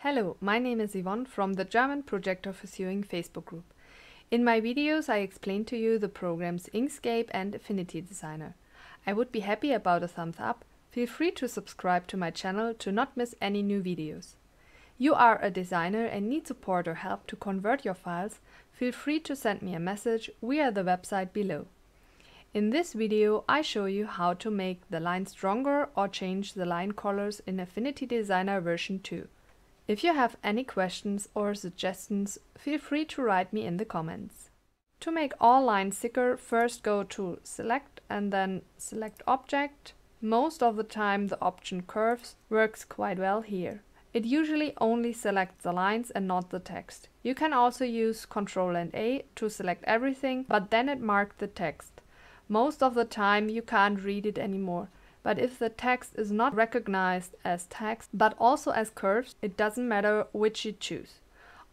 Hello, my name is Yvonne from the German Projector for Sewing Facebook group. In my videos I explain to you the programs Inkscape and Affinity Designer. I would be happy about a thumbs up. Feel free to subscribe to my channel to not miss any new videos. You are a designer and need support or help to convert your files, feel free to send me a message via the website below. In this video I show you how to make the line stronger or change the line colors in Affinity Designer version 2. If you have any questions or suggestions, feel free to write me in the comments. To make all lines thicker, first go to Select and then Select Object. Most of the time the option Curves works quite well here. It usually only selects the lines and not the text. You can also use Ctrl and A to select everything, but then it marks the text. Most of the time you can't read it anymore. But if the text is not recognized as text, but also as curves, it doesn't matter which you choose.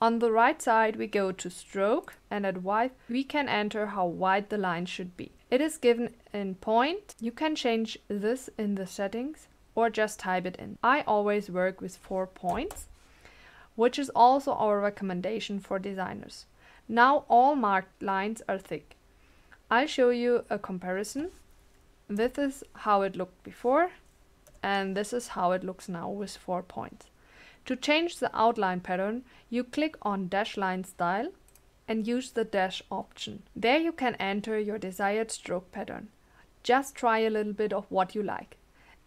On the right side we go to Stroke, and at Width we can enter how wide the line should be. It is given in point. You can change this in the settings or just type it in. I always work with 4 points, which is also our recommendation for designers. Now all marked lines are thick. I'll show you a comparison. This is how it looked before, and this is how it looks now with 4 points. To change the outline pattern, you click on Dash Line Style and use the Dash option. There you can enter your desired stroke pattern. Just try a little bit of what you like.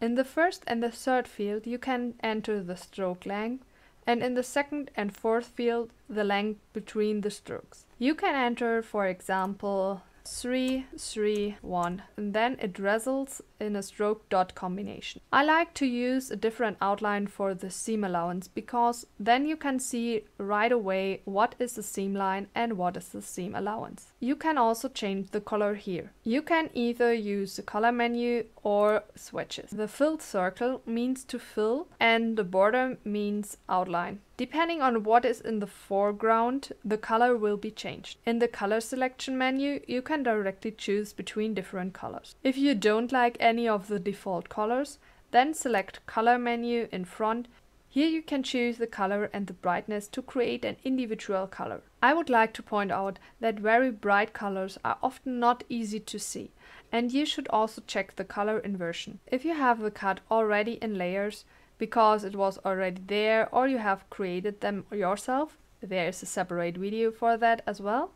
In the first and the third field you can enter the stroke length, and in the second and fourth field the length between the strokes. You can enter, for example, 3, 3, 1, and then it results in a stroke dot combination. I like to use a different outline for the seam allowance because then you can see right away what is the seam line and what is the seam allowance. You can also change the color here. You can either use the color menu or switches. The filled circle means to fill and the border means outline. Depending on what is in the foreground, the color will be changed. In the color selection menu, you can directly choose between different colors. If you don't like any of the default colors, then select Color menu in front. Here you can choose the color and the brightness to create an individual color. I would like to point out that very bright colors are often not easy to see, and you should also check the color inversion. If you have the cut already in layers, because it was already there, or you have created them yourself, there is a separate video for that as well.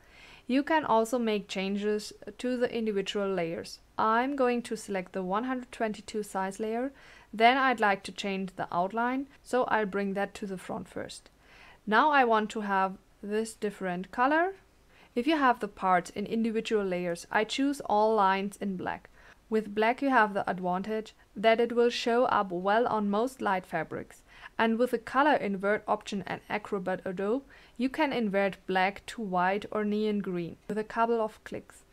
You can also make changes to the individual layers. I'm going to select the 122 size layer, then I'd like to change the outline, so I'll bring that to the front first. Now I want to have this different color. If you have the parts in individual layers, I choose all lines in black. With black you have the advantage that it will show up well on most light fabrics, and with the color invert option and Acrobat Adobe you can invert black to white or neon green with a couple of clicks,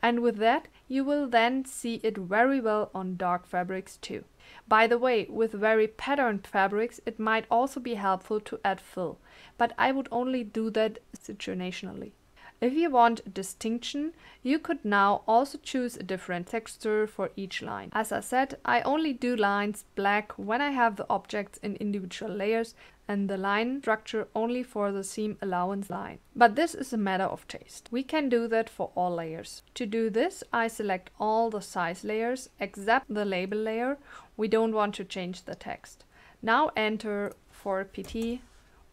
and with that you will then see it very well on dark fabrics too. By the way, with very patterned fabrics it might also be helpful to add fill, but I would only do that situationally. If you want distinction, you could now also choose a different texture for each line. As I said, I only do lines black when I have the objects in individual layers and the line structure only for the seam allowance line. But this is a matter of taste. We can do that for all layers. To do this, I select all the size layers except the label layer. We don't want to change the text. Now enter 4 pt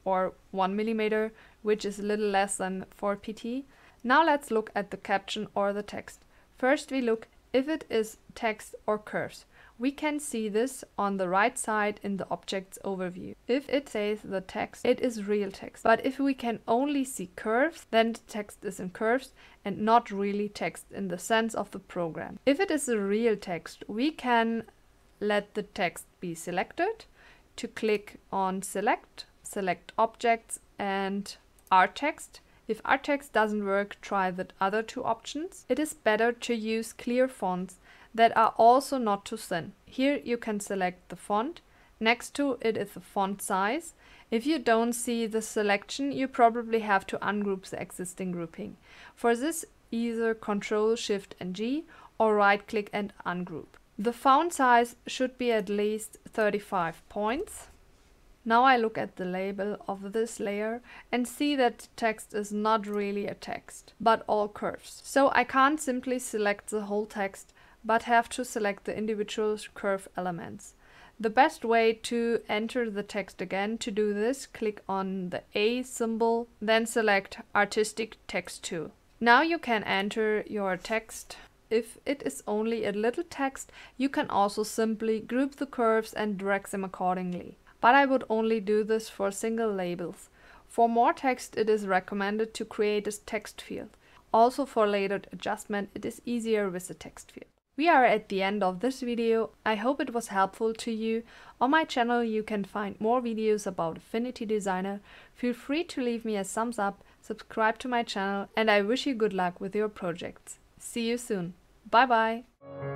or 1 mm, which is a little less than 4 pt. Now let's look at the caption or the text. First we look if it is text or curves. We can see this on the right side in the object's overview. If it says the text, it is real text. But if we can only see curves, then the text is in curves and not really text in the sense of the program. If it is a real text, we can let the text be selected. To click on Select, select Objects and Art Text. If Art Text doesn't work, try the other 2 options. It is better to use clear fonts that are also not too thin. Here you can select the font. Next to it is the font size. If you don't see the selection, you probably have to ungroup the existing grouping. For this, either Ctrl, Shift and G or right click and ungroup. The font size should be at least 35 points. Now I look at the label of this layer and see that text is not really a text, but all curves. So I can't simply select the whole text, but have to select the individual curve elements. The best way to enter the text again, to do this, click on the A symbol, then select Artistic Text Tool. Now you can enter your text. If it is only a little text, you can also simply group the curves and drag them accordingly. But I would only do this for single labels. For more text, it is recommended to create a text field. Also for later adjustment, it is easier with the text field. We are at the end of this video. I hope it was helpful to you. On my channel you can find more videos about Affinity Designer. Feel free to leave me a thumbs up, subscribe to my channel, and I wish you good luck with your projects. See you soon. Bye bye!